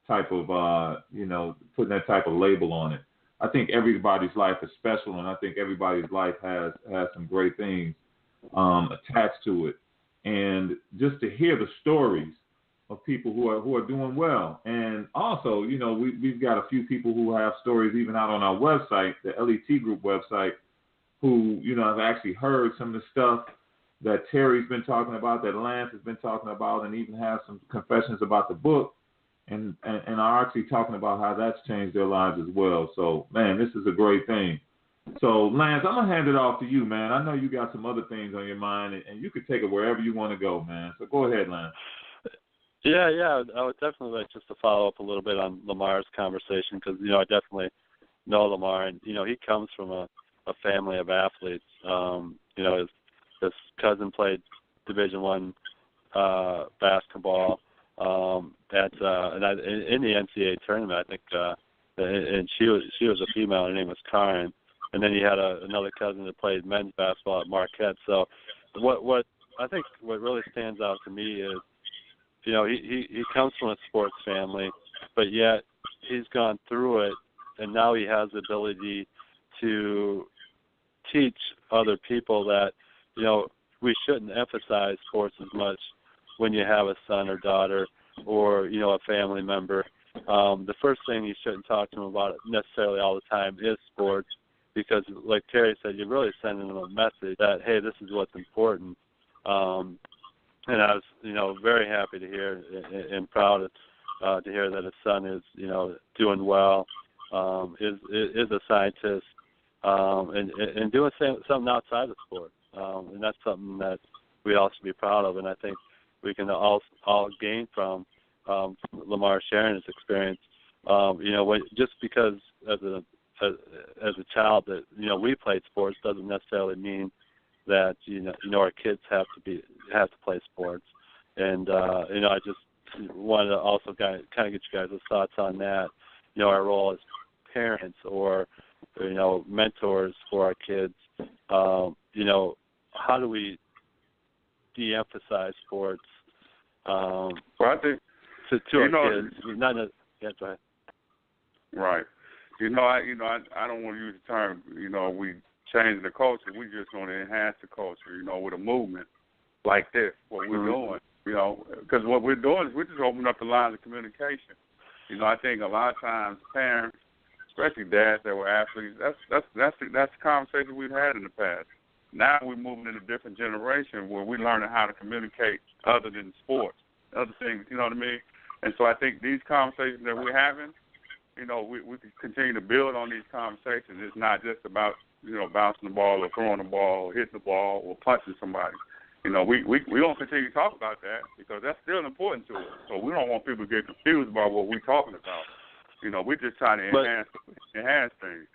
type of label on it. I think everybody's life is special, and I think everybody's life has some great things attached to it. And just to hear the stories of people who are doing well. And also, we've got a few people who have stories even out on our website, the LET Group website, who, have actually heard some of the stuff that Terry's been talking about, that Lance has been talking about, and even have some confessions about the book, and are actually talking about how that's changed their lives as well. So, man, this is a great thing. So, Lance, I'm going to hand it off to you, man. I know you got some other things on your mind, and you can take it wherever you want to go, man. So go ahead, Lance. Yeah, I would definitely like just to follow up a little bit on Lamar's conversation because, I definitely know Lamar, and, he comes from a family of athletes. His cousin played Division I basketball in the NCAA tournament, I think, and she was a female. Her name was Karen, and then he had another cousin that played men's basketball at Marquette. So, what I think what really stands out to me is, he comes from a sports family, but yet he's gone through it, and now he has the ability to teach other people that, we shouldn't emphasize sports as much when you have a son or daughter or, a family member. The first thing you shouldn't talk to them about necessarily all the time is sports because, like Terry said, you're really sending them a message that, hey, this is what's important. And I was, very happy to hear and proud to hear that his son is, doing well, is a scientist, and doing something outside of sport. And that's something that we all should be proud of. And I think we can all gain from Lamar sharing his experience. Just because as a child that we played sports doesn't necessarily mean that our kids have to play sports, and I just wanted to also kind of get you guys' thoughts on that. Our role as parents or mentors for our kids. How do we de-emphasize sports? Well, I think to our kids. Yeah, go ahead. Right. I don't want to use the term. We change the culture. We're just going to enhance the culture, with a movement like this, what we're doing, because what we're doing is we're just opening up the lines of communication. I think a lot of times parents especially dads that were athletes. That's the conversation we've had in the past. Now we're moving in a different generation where we're learning how to communicate other than sports, other things. You know what I mean? And so I think these conversations that we're having, we can continue to build on these conversations. It's not just about bouncing the ball or throwing the ball or hitting the ball or punching somebody. We don't continue to talk about that because that's still important to us. So we don't want people to get confused about what we're talking about. We're just trying to enhance things.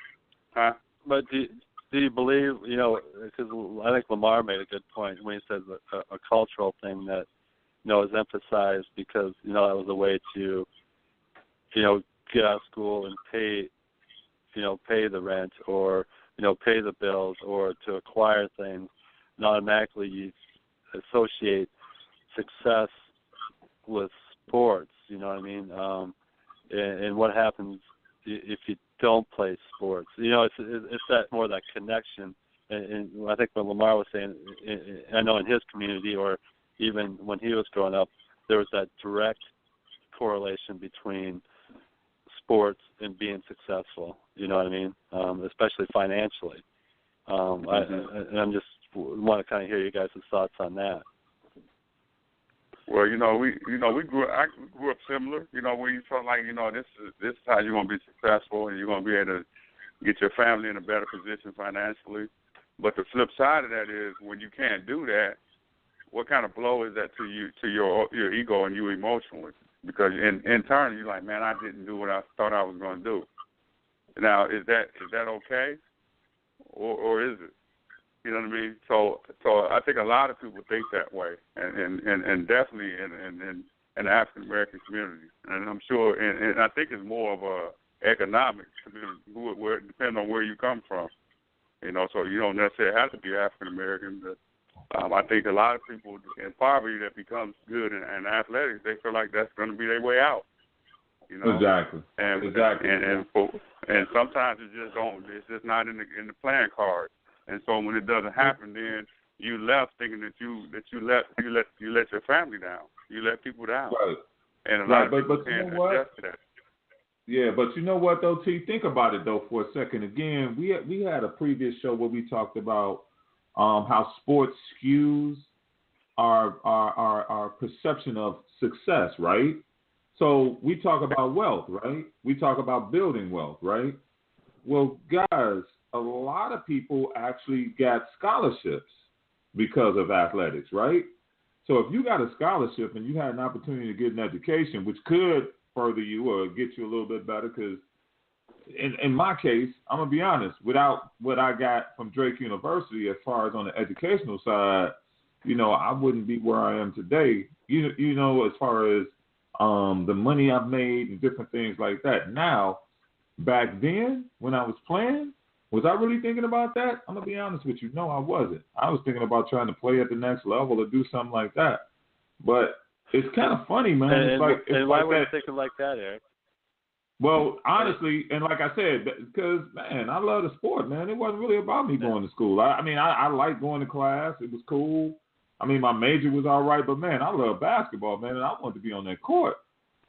Huh? But do you believe, because I think Lamar made a good point when he said a cultural thing that, is emphasized because, that was a way to, get out of school and pay the rent or, pay the bills or to acquire things. And automatically you associate success with sports, you know what I mean? And what happens if you don't play sports? It's that more that connection. And I think what Lamar was saying, I know in his community or even when he was growing up, there was that direct correlation between sports and being successful. You know what I mean? Especially financially. I'm just want to kind of hear you guys' thoughts on that. Well, we grew up similar. Where you felt like this is how you're gonna be successful and you're gonna be able to get your family in a better position financially. But the flip side of that is when you can't do that, what kind of blow is that to you, to your ego and you emotionally? Because in turn you're like, man, I didn't do what I thought I was gonna do. Now is that okay, or is it? You know what I mean? So I think a lot of people think that way, and definitely in the African American community, and I'm sure, and I think it's more of a economic community, where it depends on where you come from. So you don't necessarily have to be African American, but I think a lot of people in poverty that becomes good in athletics, they feel like that's going to be their way out. Exactly. And sometimes it just don't. It's just not in the playing card. And so when it doesn't happen, then you left thinking that you let your family down. You let people down. Right. And a lot of people but can't you know what? adjust to that. Yeah, but you know what though, T? Think about it though for a second. Again, we had a previous show where we talked about how sports skews our perception of success, right? So we talk about wealth, right? We talk about building wealth, right? Well, guys, a lot of people actually got scholarships because of athletics, right? So if you got a scholarship and you had an opportunity to get an education, which could further you or get you a little bit better, because in my case, I'm going to be honest, without what I got from Drake University as far as on the educational side, I wouldn't be where I am today, as far as the money I've made and different things like that. Now, back then, when I was playing, was I really thinking about that? I'm going to be honest with you. No, I wasn't. I was thinking about trying to play at the next level or do something like that. But it's kind of funny, man. And why were you thinking like that, Eric? Well, honestly, and like I said, because, man, I love the sport, man. It wasn't really about me going to school. I liked going to class. It was cool. My major was all right. But, man, I love basketball, man, and I wanted to be on that court.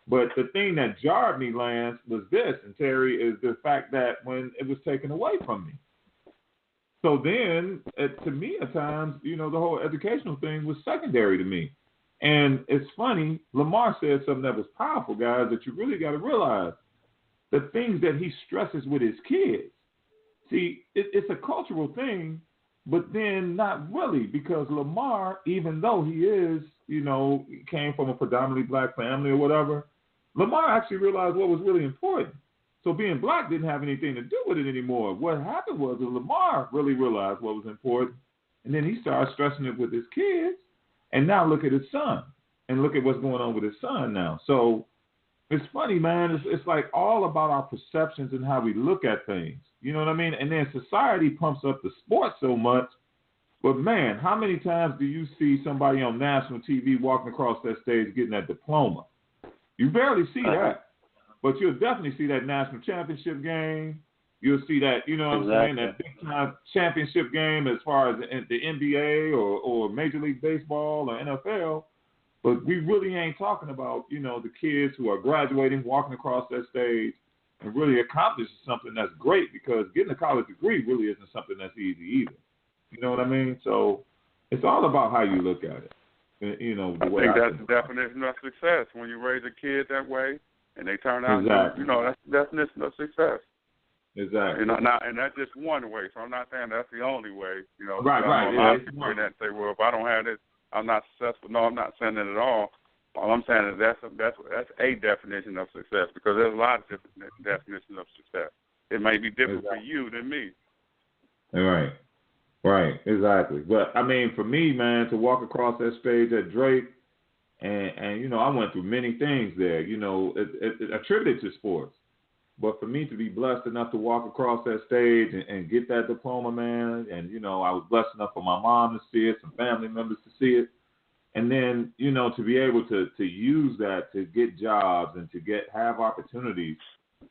But the thing that jarred me, Lance, was this, and Terry, is the fact that when it was taken away from me. So then, to me at times, the whole educational thing was secondary to me. And it's funny, Lamar said something that was powerful, guys, that you really got to realize. The things that he stresses with his kids. See, it's a cultural thing, but then not really, because Lamar, even though he is, came from a predominantly black family or whatever, Lamar actually realized what was really important. So being black didn't have anything to do with it anymore. What happened was that Lamar really realized what was important, and then he started stressing it with his kids, and now look at his son, and look at what's going on with his son now. So it's funny, man. It's like all about our perceptions and how we look at things. You know what I mean? And then society pumps up the sports so much. But, man, how many times do you see somebody on national TV walking across that stage getting that diploma? You barely see that. But you'll definitely see that national championship game. You'll see that, I'm saying, that big-time championship game as far as the NBA or Major League Baseball or NFL. But we really ain't talking about, the kids who are graduating, walking across that stage, and really accomplish something that's great, because getting a college degree really isn't something that's easy either. You know what I mean? So it's all about how you look at it. You know, the way I think that's the definition of success. When you raise a kid that way and they turn out, exactly. that's the definition of success. Exactly. You know, now, and that's just one way. So I'm not saying that's the only way. You know, right. A lot of people that say, well, if I don't have this, I'm not successful. No, I'm not saying that at all. All I'm saying is that's a definition of success, because there's a lot of different definitions of success. It may be different for you than me. Right, exactly. But I mean, for me, man, to walk across that stage at Drake, and you know, I went through many things there. You know, it attributed to sports. But for me to be blessed enough to walk across that stage and get that diploma, man, and you know, I was blessed enough for my mom to see it, some family members to see it. And then, you know, to be able to use that to get jobs and to have opportunities,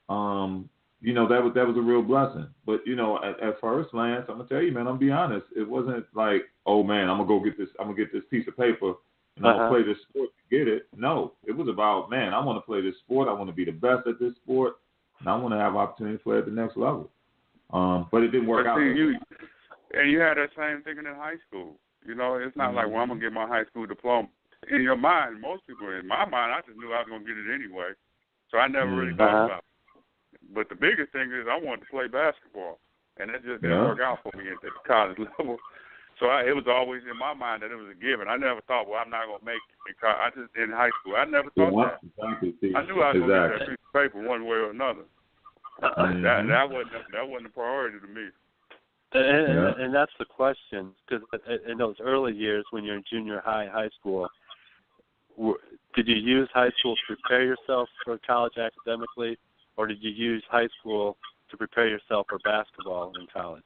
you know, that was a real blessing. But, you know, at first, Lance, I'm gonna tell you, man, I'm gonna be honest, it wasn't like, oh man, I'm gonna get this piece of paper and I'm gonna play this sport to get it. No, it was about, man, I want to play this sport, I want to be the best at this sport, and I want to have opportunity to play at the next level. But it didn't work out. You had that same thinking in high school. You know, it's not like, well, I'm going to get my high school diploma. In your mind, most people, in my mind, I just knew I was going to get it anyway. So I never really thought about it. But the biggest thing is I wanted to play basketball. And that just didn't work out for me at the college level. So it was always in my mind that it was a given. I never thought, well, I'm not going to make it. I just, in high school, I never thought that. Exactly. I knew I was going to get that piece of paper one way or another. That wasn't a priority to me. And that's the question, because in those early years when you're in junior high, high school, did you use high school to prepare yourself for college academically, or did you use high school to prepare yourself for basketball in college?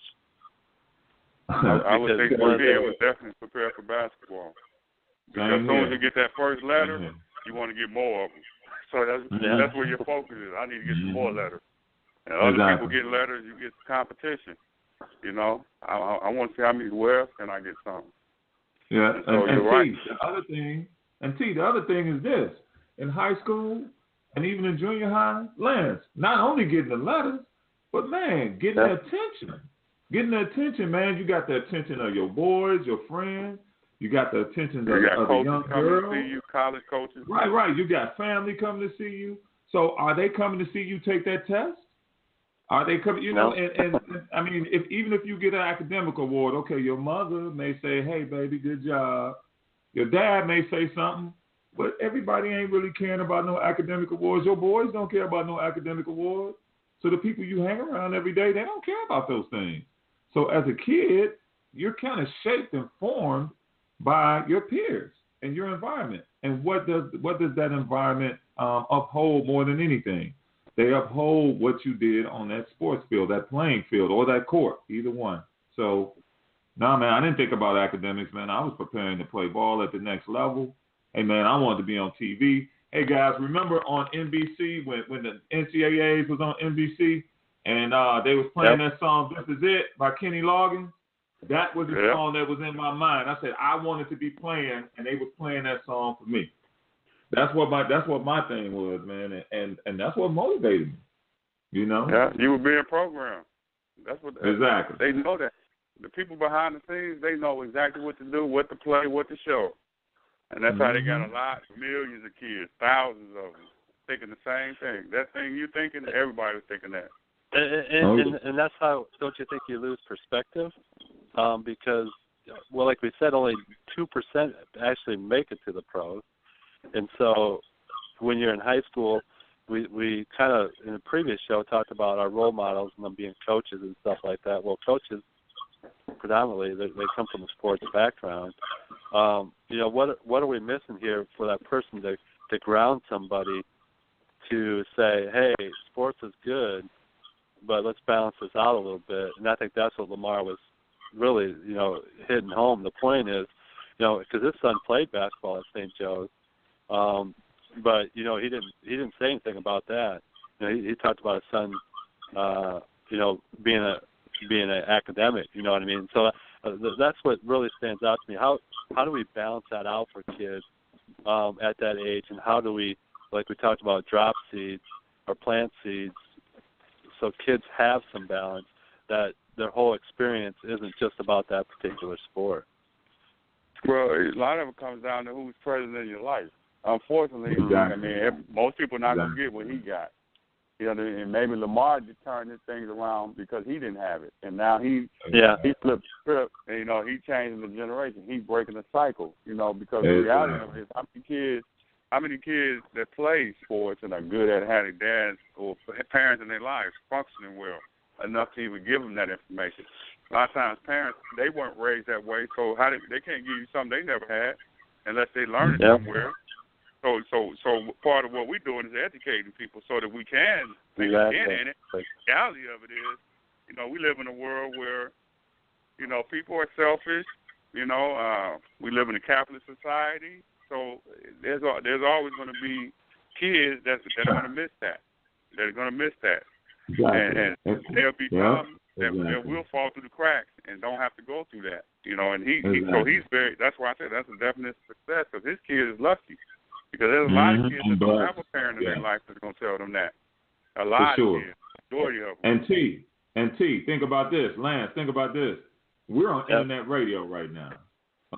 I would think for me it was definitely prepared for basketball. Because as soon as you get that first letter, you want to get more of them. So that's where your focus is. I need to get some more letters. And other people get letters, you get competition. You know, I want to see how many where can I get some. Yeah, so and right. The other thing is this: in high school and even in junior high, Lance, not only getting the letters, but man, getting the attention. Getting the attention, man. You got the attention of your boys, your friends. You got the attention of the young girls. Coming to see you, college coaches. Right. You got family coming to see you. So are they coming to see you take that test? Are they coming? You know, and I mean, even if you get an academic award, okay, your mother may say, "Hey, baby, good job." Your dad may say something, but everybody ain't really caring about no academic awards. Your boys don't care about no academic awards. So the people you hang around every day, they don't care about those things. So as a kid, you're kind of shaped and formed by your peers and your environment. And what does that environment uphold more than anything? They uphold what you did on that sports field, that playing field, or that court, either one. So, man, I didn't think about academics, man. I was preparing to play ball at the next level. Hey, man, I wanted to be on TV. Hey, guys, remember on NBC when the NCAAs was on NBC and they was playing that song, This Is It, by Kenny Loggins? That was the song that was in my mind. I said I wanted to be playing, and they was playing that song for me. That's what my thing was, man, and that's what motivated me. You know? Yeah, you were being programmed. That's what exactly. They know that. The people behind the scenes, they know exactly what to do, what to play, what to show. And that's how they got millions of kids, thousands of them, thinking the same thing. That thing you thinking, everybody was thinking that. And that's how, don't you think you lose perspective? Because, well, like we said, only 2% actually make it to the pros. And so when you're in high school, we kind of, in the previous show, talked about our role models and them being coaches and stuff like that. Well, coaches, predominantly, they come from a sports background. You know, what are we missing here for that person to ground somebody to say, hey, sports is good, but let's balance this out a little bit. And I think that's what Lamar was really, you know, hitting home. The point is, you know, because his son played basketball at St. Joe's, but you know, he didn't say anything about that. You know, he talked about his son, you know, being an academic. You know what I mean? So that's what really stands out to me. How do we balance that out for kids at that age, and how do we, like we talked about, drop seeds or plant seeds so kids have some balance, that their whole experience isn't just about that particular sport. Well, a lot of it comes down to who's present in your life. Unfortunately, I mean, most people are not going to get what he got. You know, and maybe Lamar just turned his things around because he didn't have it, and now he flipped the script. And, you know, he changing the generation. He's breaking the cycle. You know, because the reality of it is, how many kids that play sports and are good at having dads or parents in their lives functioning well enough to even give them that information. A lot of times, parents, they weren't raised that way, so they can't give you something they never had unless they learn it somewhere. So part of what we're doing is educating people so that we can get in it. The reality of it is, you know, we live in a world where, you know, people are selfish. You know, we live in a capitalist society, so there's always going to be kids that are going to miss that. They're going to miss that, and there'll be some that will fall through the cracks and don't have to go through that. You know, and so he's very. That's why I said that's a definite success because his kid is lucky. Because there's a lot of kids that don't have a parent in their life that's going to tell them that. A lot of kids, majority of them. And T, think about this. Lance, think about this. We're on internet radio right now,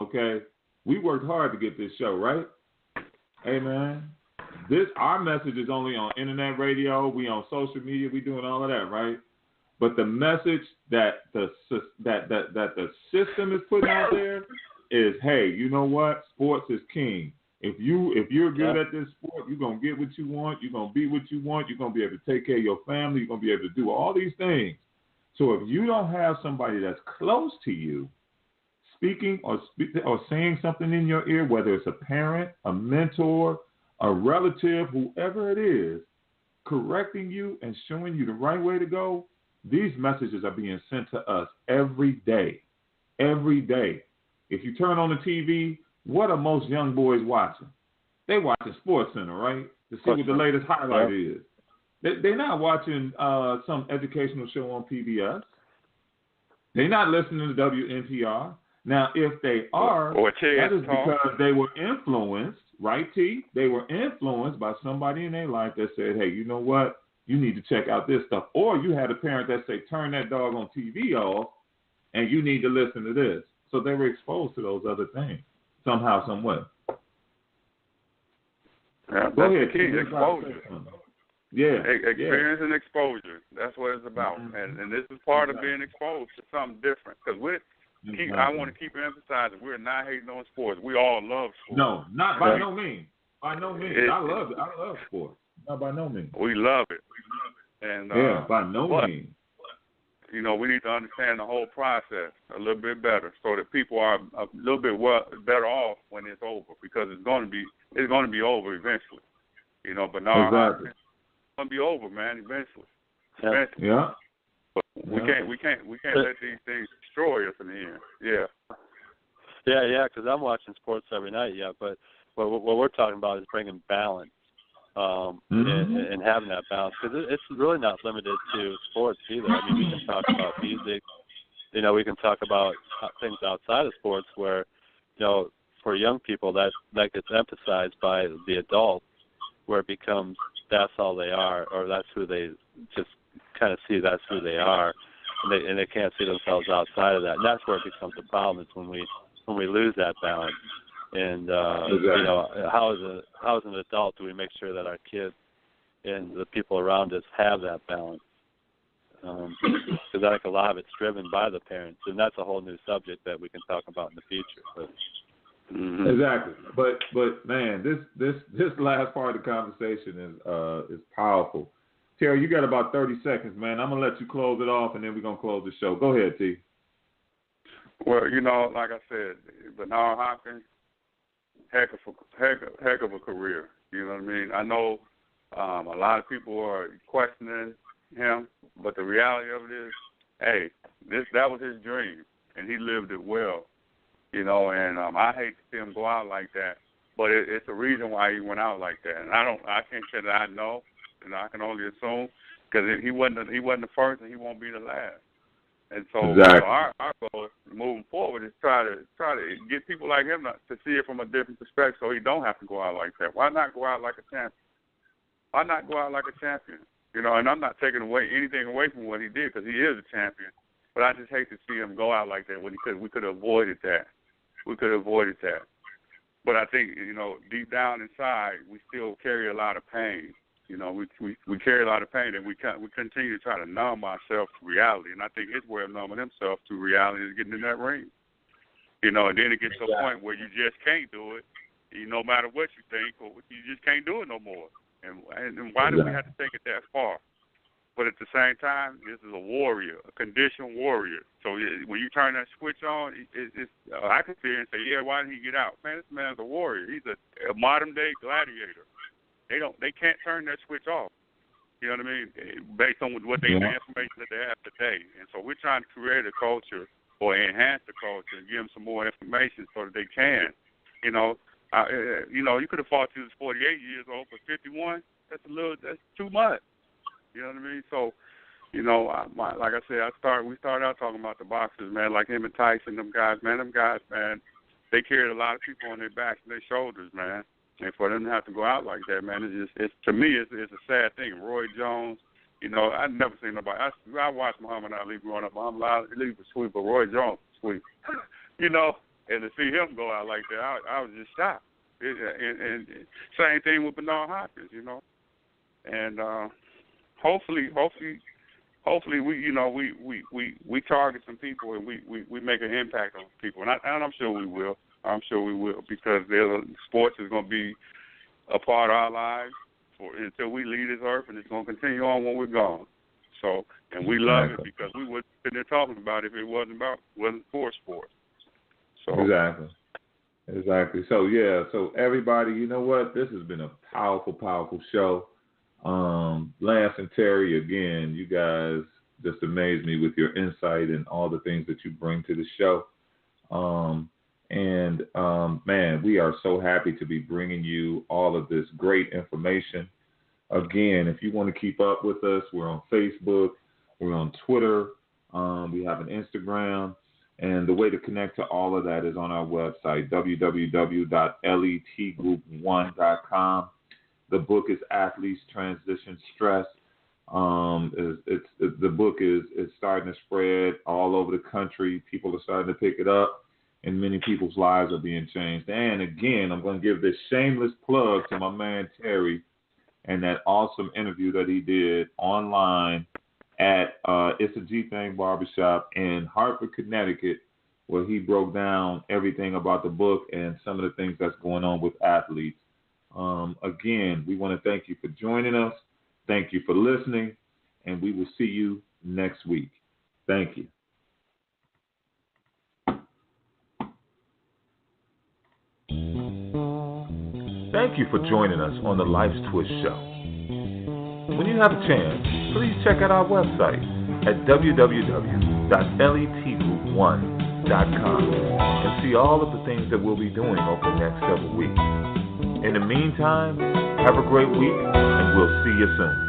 okay? We worked hard to get this show, right? Hey, man, our message is only on internet radio. We on social media. We doing all of that, right? But the message that the system is putting out there is, hey, you know what? Sports is king. If you're good at this sport, you're going to get what you want. You're going to be what you want. You're going to be able to take care of your family. You're going to be able to do all these things. So if you don't have somebody that's close to you speaking or saying something in your ear, whether it's a parent, a mentor, a relative, whoever it is, correcting you and showing you the right way to go, these messages are being sent to us every day. Every day. If you turn on the TV, what are most young boys watching? They watching Sports Center, right? To see what the latest highlight is. They're not watching some educational show on PBS. They're not listening to WNPR. Now, if they are, that is because they were influenced, right, T? They were influenced by somebody in their life that said, hey, you know what? You need to check out this stuff. Or you had a parent that said, turn that dog on TV off, and you need to listen to this. So they were exposed to those other things. Somehow, some way. Yeah, go ahead, key, exposure. Experience and exposure. That's what it's about. And this is part of being exposed to something different. Because I want to keep emphasizing, we're not hating on sports. We all love sports. No, not by no means. By no means. I love it. I love sports. Not by no means. We love it. And by no means. You know, we need to understand the whole process a little bit better, so that people are a little bit better off when it's over, because it's going to be over eventually. You know, but no, it's going to be over, man, eventually. Yeah. But we can't let these things destroy us in the end. Yeah, because I'm watching sports every night. Yeah, but what we're talking about is bringing balance. And having that balance, because it's really not limited to sports either. I mean, we can talk about music, you know, we can talk about things outside of sports where, you know, for young people that gets emphasized by the adult, where it becomes that's all they are, or that's who they just kind of see that's who they are, and they can't see themselves outside of that, and that's where it becomes a problem. Is when we lose that balance. And you know, how as an adult do we make sure that our kids and the people around us have that balance? Because I think a lot of it's driven by the parents, and that's a whole new subject that we can talk about in the future. But, Exactly, but man, this last part of the conversation is powerful. Terry, you got about 30 seconds, man. I'm gonna let you close it off, and then we're gonna close the show. Go ahead, T. Well, you know, like I said, Bernard Hopkins. Heck of a career. You know what I mean? I know a lot of people are questioning him, but the reality of it is, hey, that was his dream, and he lived it well. You know, and I hate to see him go out like that, but it's a reason why he went out like that. And I can't say that I know, and I can only assume, because he wasn't the first, and he won't be the last. And so our goal moving forward is try to get people like him to see it from a different perspective, so he don't have to go out like that. Why not go out like a champion? Why not go out like a champion? You know, and I'm not taking anything away from what he did because he is a champion. But I just hate to see him go out like that when we could have avoided that. We could have avoided that. But I think, you know, deep down inside, we still carry a lot of pain. You know, we carry a lot of pain, and we continue to try to numb ourselves to reality. And I think his way of numbing himself to reality is getting in that ring. You know, and then it gets to a point where you just can't do it. No matter what you think, or you just can't do it no more. And why do we have to take it that far? But at the same time, this is a warrior, a conditioned warrior. So when you turn that switch on, I can sit here and say, yeah, why didn't he get out? Man, this man's a warrior. He's a modern-day gladiator. They can't turn that switch off. You know what I mean? Based on what the information that they have today. And so we're trying to create a culture or enhance the culture and give them some more information so that they can. You know, you could have fought till he was 48 years old, but 51, that's too much. You know what I mean? So, you know, like I said, we started out talking about the boxers, man, like him and Tyson, them guys, man, they carried a lot of people on their backs and their shoulders, man. And for them to have to go out like that, man, to me, it's a sad thing. Roy Jones, you know, I've never seen nobody. I watched Muhammad Ali growing up. Muhammad Ali was sweet, but Roy Jones was sweet. You know, and to see him go out like that, I was just shocked. And same thing with Bernard Hopkins, you know. And hopefully we target some people and we make an impact on people, and I'm sure we will. I'm sure we will, because sports is going to be a part of our lives until we leave this earth, and it's going to continue on when we're gone. So, and we love it because we wouldn't be there talking about it if it wasn't for sports. So Exactly. So so everybody, you know what? This has been a powerful, powerful show. Lance and Terry, again, you guys just amaze me with your insight and all the things that you bring to the show. Man, we are so happy to be bringing you all of this great information. Again, if you want to keep up with us, we're on Facebook, we're on Twitter, we have an Instagram, and the way to connect to all of that is on our website, www.letgroup1.com. The book is Athletes Transition Stress. The book is starting to spread all over the country. People are starting to pick it up, and many people's lives are being changed. And again, I'm going to give this shameless plug to my man Terry and that awesome interview that he did online at It's a G Thing Barbershop in Hartford, Connecticut, where he broke down everything about the book and some of the things that's going on with athletes. Again, we want to thank you for joining us. Thank you for listening, and we will see you next week. Thank you. Thank you for joining us on the Lifestwists show. When you have a chance, please check out our website at www.letgroup1.com and see all of the things that we'll be doing over the next several weeks. In the meantime, have a great week, and we'll see you soon.